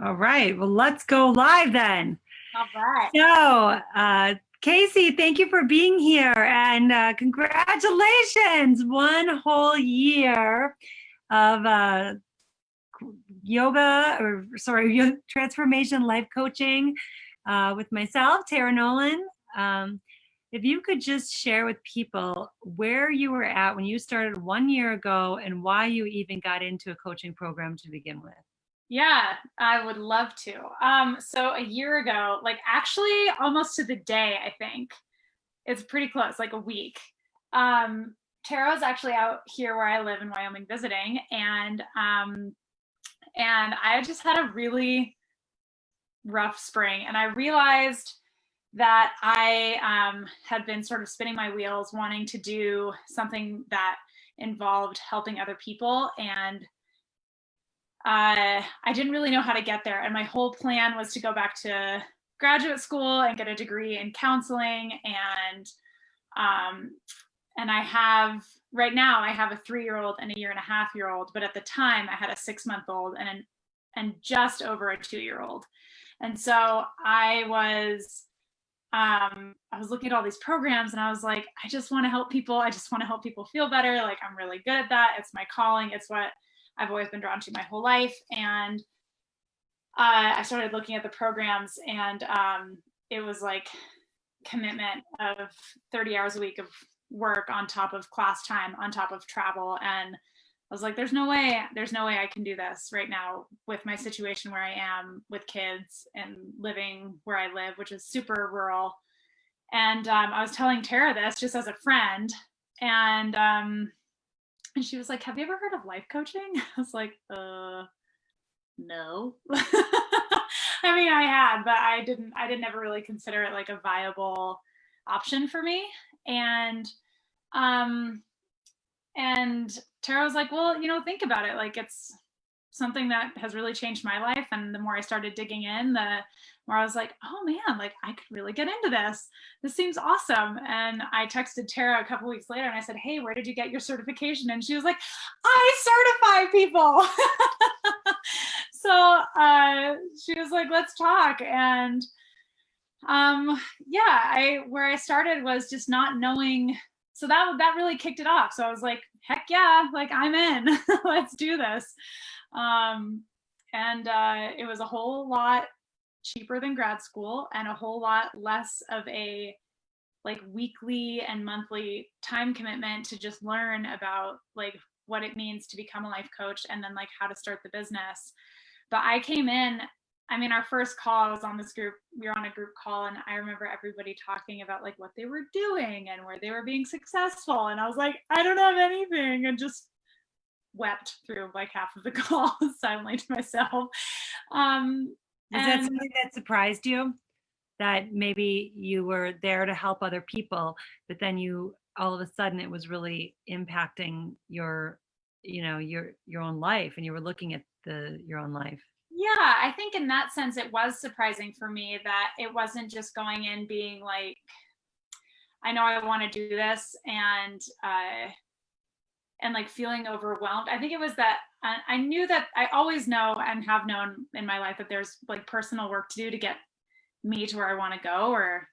All right. Well, let's go live then. All right. Casey, thank you for being here and congratulations. One whole year of transformation life coaching with myself, Tara Nolan. Um, if you could just share with people where you were at when you started 1 year ago and why you even got into a coaching program to begin with. Yeah, I would love to. So a year ago, like actually almost to the day, I think it's pretty close, like a week. Um, Tara was actually out here where I live in Wyoming visiting, and I just had a really rough spring, and I realized that I had been sort of spinning my wheels, wanting to do something that involved helping other people, and I didn't really know how to get there. And my whole plan was to go back to graduate school and get a degree in counseling. Um, and I have right now I have a 3-year-old and a 1.5-year-old, but at the time I had a 6-month-old and just over a 2-year-old. And so I was looking at all these programs and I was like, I just want to help people. I just want to help people feel better. Like I'm really good at that. It's my calling. It's what I've always been drawn to my whole life. And I started looking at the programs, and it was like commitment of 30 hours a week of work on top of class time, on top of travel. And I was like, there's no way I can do this right now with my situation where I am with kids and living where I live, which is super rural. And I was telling Tara this just as a friend, and she was like, have you ever heard of life coaching? I was like, no. I mean, I had, but I didn't ever really consider it like a viable option for me. And, um, and Tara was like, well, think about it. Like it's something that has really changed my life. And the more I started digging in, the more I was like, oh man, like I could really get into this. This seems awesome. And I texted Tara a couple weeks later and I said, hey, where did you get your certification? And she was like, I certify people. So she was like, let's talk. And yeah, where I started was just not knowing. So that really kicked it off. So I was like, heck yeah, like I'm in. Let's do this. And it was a whole lot cheaper than grad school and a whole lot less of a like weekly and monthly time commitment to just learn about like what it means to become a life coach and then like how to start the business. But I came in, I mean, our first call, I was on this group, we were on a group call, and I remember everybody talking about like what they were doing and where they were being successful. And I was like, I don't have anything, and just wept through like half of the call silently to myself. Is that something that surprised you? That maybe you were there to help other people, but then you all of a sudden it was really impacting your own life, and you were looking at your own life. Yeah, I think in that sense it was surprising for me that it wasn't just going in being like, I know I want to do this, and like feeling overwhelmed. I think it was that I knew that I always know and have known in my life that there's like personal work to do to get me to where I want to go, or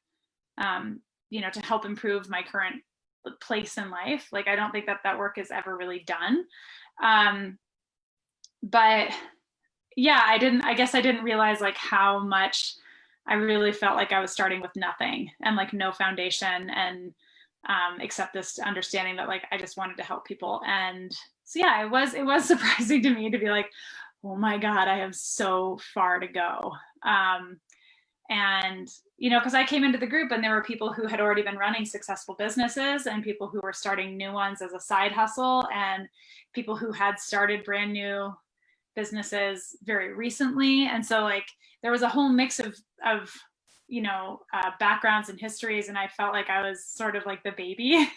to help improve my current place in life. Like I don't think that work is ever really done. But yeah, I guess I didn't realize like how much I really felt like I was starting with nothing and like no foundation, and except this understanding that like I just wanted to help people. And so yeah, it was surprising to me to be like, oh my God, I have so far to go. And because I came into the group and there were people who had already been running successful businesses and people who were starting new ones as a side hustle, and people who had started brand new businesses very recently. And so like there was a whole mix of backgrounds and histories, and I felt like I was sort of like the baby.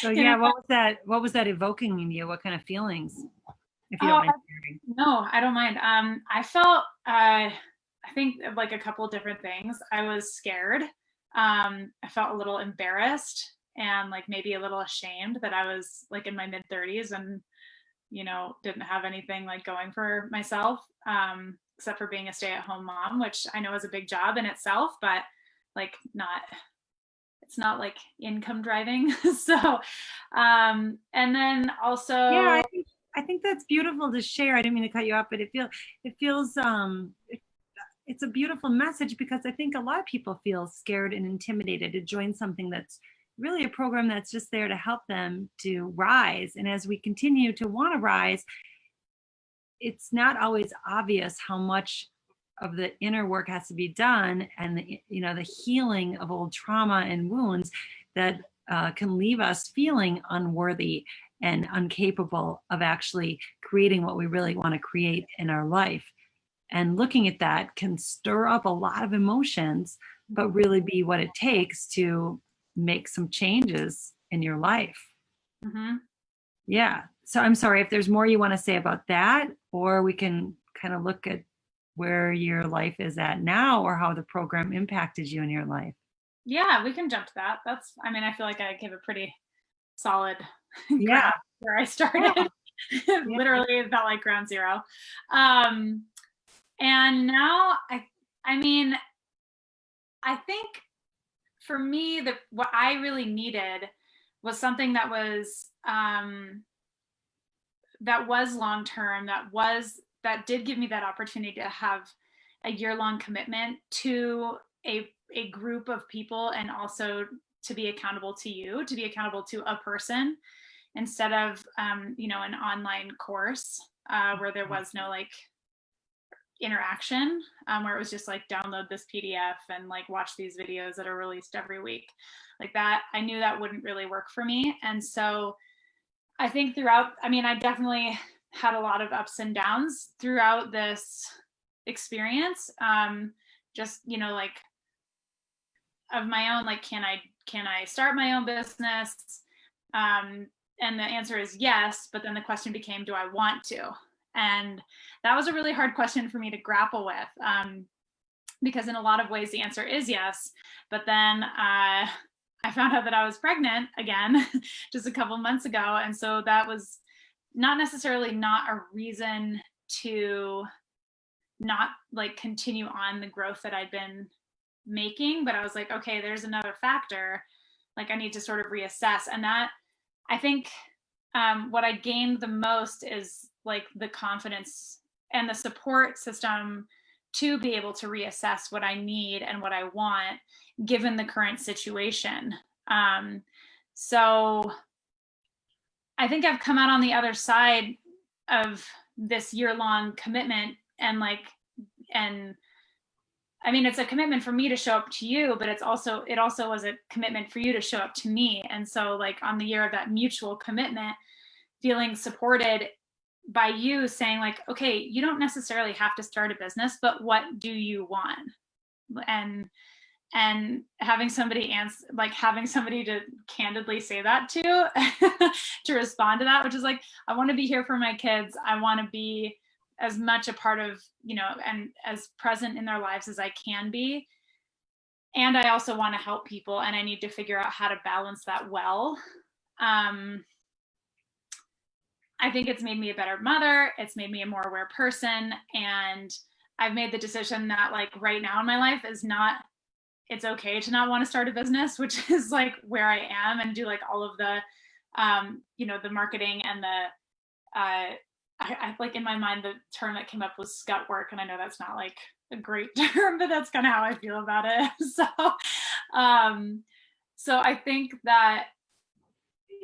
So yeah, what was that evoking in you? What kind of feelings, if you don't Oh, mind sharing? no, I don't mind. I felt I think like a couple of different things. I was scared. I felt a little embarrassed and like maybe a little ashamed that I was like in my mid 30s and didn't have anything like going for myself. except for being a stay-at-home mom, which I know is a big job in itself, but like it's not like income driving. So, and then also, Yeah, I think that's beautiful to share. I didn't mean to cut you off, but it feels it's a beautiful message, because I think a lot of people feel scared and intimidated to join something that's really a program that's just there to help them to rise. And as we continue to want to rise, it's not always obvious how much of the inner work has to be done, and the healing of old trauma and wounds that can leave us feeling unworthy and incapable of actually creating what we really want to create in our life. And looking at that can stir up a lot of emotions, but really be what it takes to make some changes in your life. mm-hmm. Yeah. So I'm sorry if there's more you want to say about that, or we can kind of look at where your life is at now, or how the program impacted you in your life. Yeah, we can jump to that. I mean, I feel like I gave a pretty solid Yeah. graph where I started. Yeah. Literally, it felt like ground zero. And now, I mean, I think for me, what I really needed was something that was long term, that did give me that opportunity to have a year-long commitment to a group of people, and also to be accountable to you, to be accountable to a person, instead of an online course where there was no like interaction, where it was just like download this PDF and like watch these videos that are released every week. Like that, I knew that wouldn't really work for me. And so I think I definitely had a lot of ups and downs throughout this experience. Just, like of my own, like, can I start my own business? And the answer is yes, but then the question became, do I want to? And that was a really hard question for me to grapple with, because in a lot of ways the answer is yes. But then I found out that I was pregnant again just a couple months ago. And so that was not necessarily not a reason to not like continue on the growth that I'd been making, but I was like, okay, there's another factor. Like I need to sort of reassess. And that, I think, what I gained the most is like the confidence and the support system to be able to reassess what I need and what I want given the current situation. So I think I've come out on the other side of this year-long commitment, and I mean, it's a commitment for me to show up to you, but it also was a commitment for you to show up to me. And so like on the year of that mutual commitment, feeling supported by you saying like, okay, you don't necessarily have to start a business, but what do you want? And having somebody to candidly say that to, to respond to that, which is like, I want to be here for my kids. I want to be as much a part of, and as present in their lives as I can be. And I also want to help people, and I need to figure out how to balance that well. I think it's made me a better mother. It's made me a more aware person. And I've made the decision that like right now in my life it's okay to not want to start a business, which is like where I am, and do like all of the, the marketing and the, I like in my mind, the term that came up was scut work. And I know that's not like a great term, but that's kind of how I feel about it. So I think that,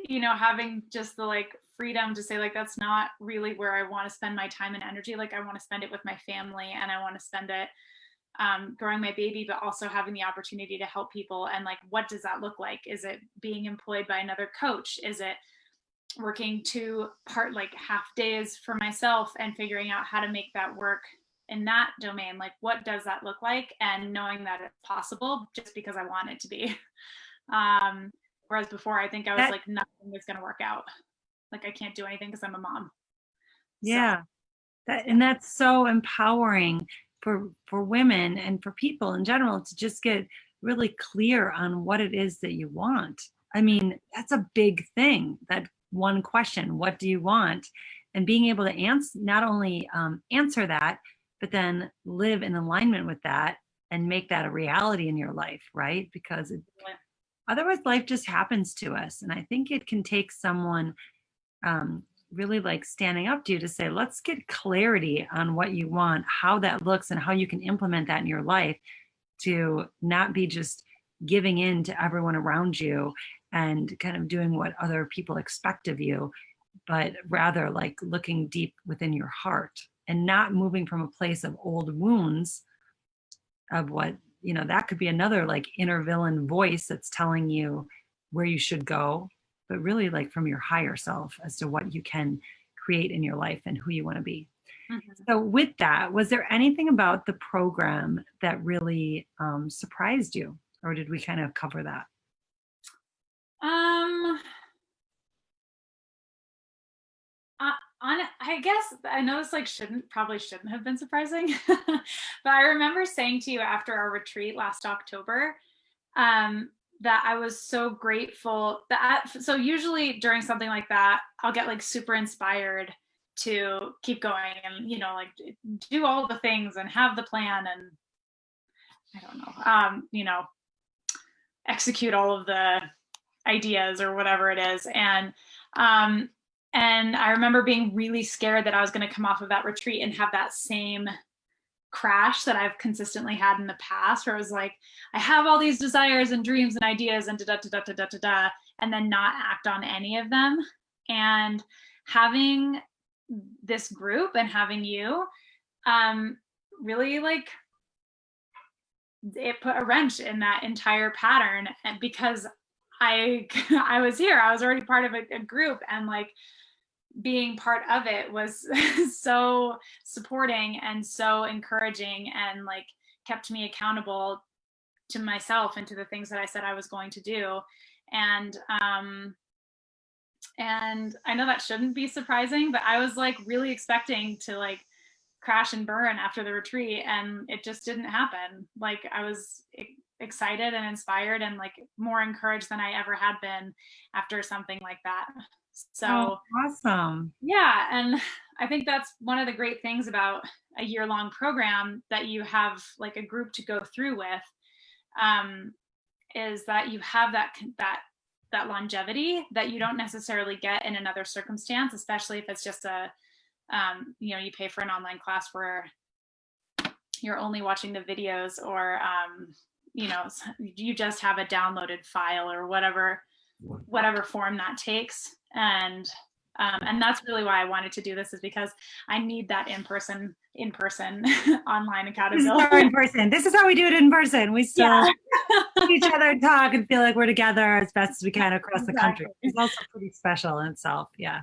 having just the like freedom to say like, that's not really where I want to spend my time and energy. Like I want to spend it with my family, and I want to spend it growing my baby, but also having the opportunity to help people. And like, what does that look like? Is it being employed by another coach? Is it working half days for myself and figuring out how to make that work in that domain? Like, what does that look like? And knowing that it's possible just because I want it to be. Whereas before, I think I was like, nothing is going to work out. Like I can't do anything because I'm a mom. Yeah. And that's so empowering for women and for people in general to just get really clear on what it is that you want. I mean, that's a big thing, that one question, what do you want? And being able to not only answer that, but then live in alignment with that and make that a reality in your life, right? Because otherwise life just happens to us. And I think it can take someone really like standing up to you to say, let's get clarity on what you want, how that looks, and how you can implement that in your life to not be just giving in to everyone around you and kind of doing what other people expect of you, but rather like looking deep within your heart and not moving from a place of old wounds of what, that could be another like inner villain voice that's telling you where you should go, but really like from your higher self as to what you can create in your life and who you want to be. Mm-hmm. So with that, was there anything about the program that really surprised you, or did we kind of cover that? I guess I know this like probably shouldn't have been surprising, but I remember saying to you after our retreat last October, that I was so grateful that, so usually during something like that, I'll get like super inspired to keep going and, like do all the things and have the plan and I don't know, execute all of the ideas or whatever it is. And I remember being really scared that I was going to come off of that retreat and have that same crash that I've consistently had in the past, where it was like, I have all these desires and dreams and ideas and da-da-da-da-da-da-da, and then not act on any of them. And having this group and having you really like, it put a wrench in that entire pattern. And because I was here, I was already part of a group, and like being part of it was so supporting and so encouraging and like kept me accountable to myself and to the things that I said I was going to do. And I know that shouldn't be surprising, but I was like really expecting to like crash and burn after the retreat, and it just didn't happen. Like I was excited and inspired and like more encouraged than I ever had been after something like that. So awesome. Yeah. And I think that's one of the great things about a year-long program that you have like a group to go through with, is that you have that longevity that you don't necessarily get in another circumstance, especially if it's just you pay for an online class where you're only watching the videos, or you just have a downloaded file or whatever form that takes. And that's really why I wanted to do this, is because I need that in person online accountability. In person. This is how we do it in person. We still see each other talk and feel like we're together as best as we can across the country. It's also pretty special in itself. Yeah.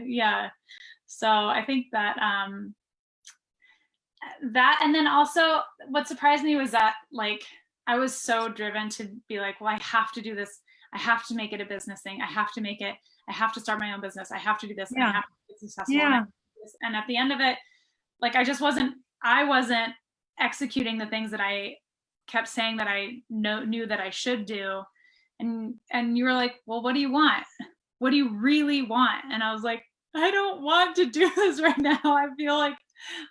Yeah. So I think that and then also what surprised me was that like I was so driven to be like, well, I have to do this. I have to make it a business thing. I have to start my own business. I have to do this. Yeah. I have to be successful. Yeah. And at the end of it, like I wasn't executing the things that I kept saying that I knew that I should do. And you were like, well, what do you want? What do you really want? And I was like, I don't want to do this right now. I feel like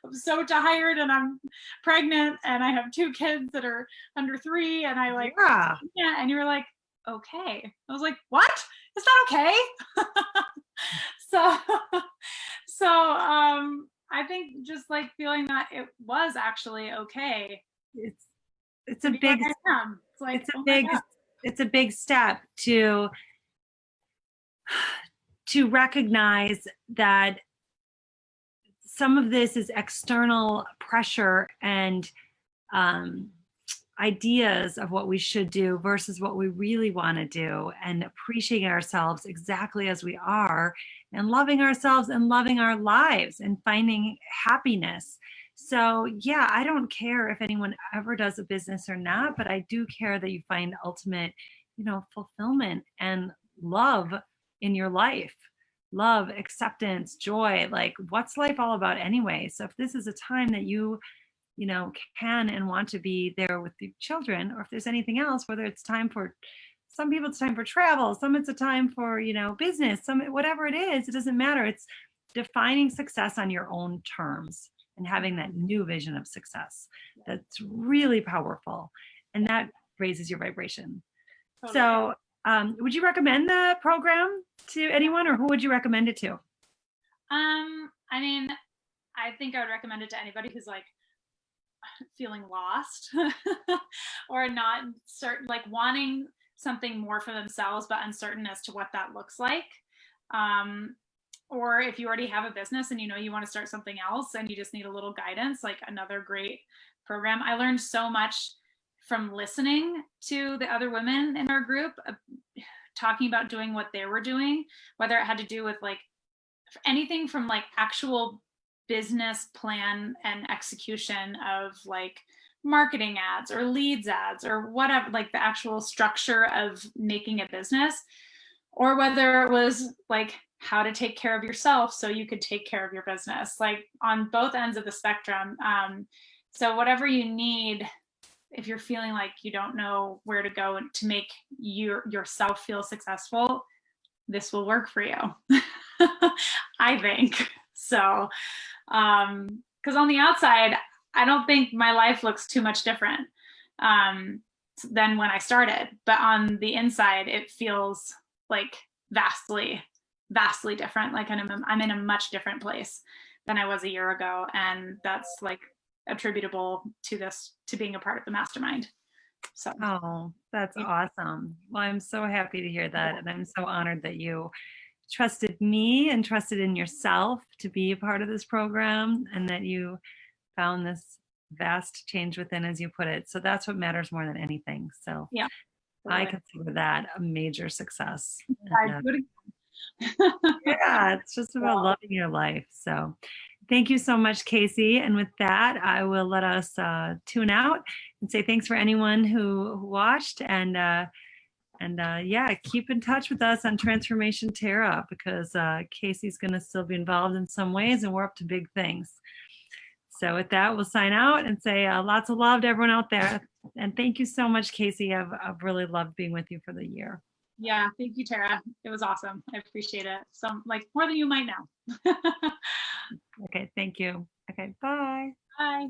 I'm so tired and I'm pregnant and I have 2 kids that are under 3 and I like, yeah. And you were like, okay. I was like, what? Is that okay? So I think just like feeling that it was actually okay. It's a big, it's like, it's a big step to recognize that some of this is external pressure and ideas of what we should do versus what we really want to do, and appreciating ourselves exactly as we are, and loving ourselves and loving our lives and finding happiness. So yeah, I don't care if anyone ever does a business or not, but I do care that you find ultimate, fulfillment and love in your life. Love, acceptance, joy. Like, what's life all about anyway? So if this is a time that you can and want to be there with the children, or if there's anything else, whether it's time for some people, it's time for travel, some it's a time for, business, some whatever it is, it doesn't matter. It's defining success on your own terms and having that new vision of success. That's really powerful. And that raises your vibration. Totally. So would you recommend the program to anyone, or who would you recommend it to? I mean, I think I would recommend it to anybody who's like feeling lost or not certain, like wanting something more for themselves, but uncertain as to what that looks like. Or if you already have a business and you know you want to start something else and you just need a little guidance, like another great program. I learned so much from listening to the other women in our group, talking about doing what they were doing, whether it had to do with like anything from like actual business plan and execution of like marketing ads or leads ads or whatever, like the actual structure of making a business, or whether it was like how to take care of yourself so you could take care of your business, like on both ends of the spectrum. So whatever you need, if you're feeling like you don't know where to go to make yourself feel successful, this will work for you. I think so. Because on the outside, I don't think my life looks too much different than when I started, but on the inside, it feels like vastly different. Like I'm in a much different place than I was a year ago, and that's like attributable to being a part of the mastermind. So Oh, that's awesome. Well, I'm so happy to hear that, and I'm so honored that you trusted me and trusted in yourself to be a part of this program, and that you found this vast change within, as you put it. So that's what matters more than anything. So yeah, I consider that a major success. I do it again. Yeah, it's just about loving your life. So thank you so much, Casey. And with that, I will let us tune out and say thanks for anyone who watched, and yeah, keep in touch with us on Transformation Terra, because Casey's going to still be involved in some ways, and we're up to big things. So with that, we'll sign out and say lots of love to everyone out there. And thank you so much, Casey. I've really loved being with you for the year. Yeah, thank you, Tara. It was awesome. I appreciate it. So like more than you might know. Okay, thank you. Okay, bye. Bye.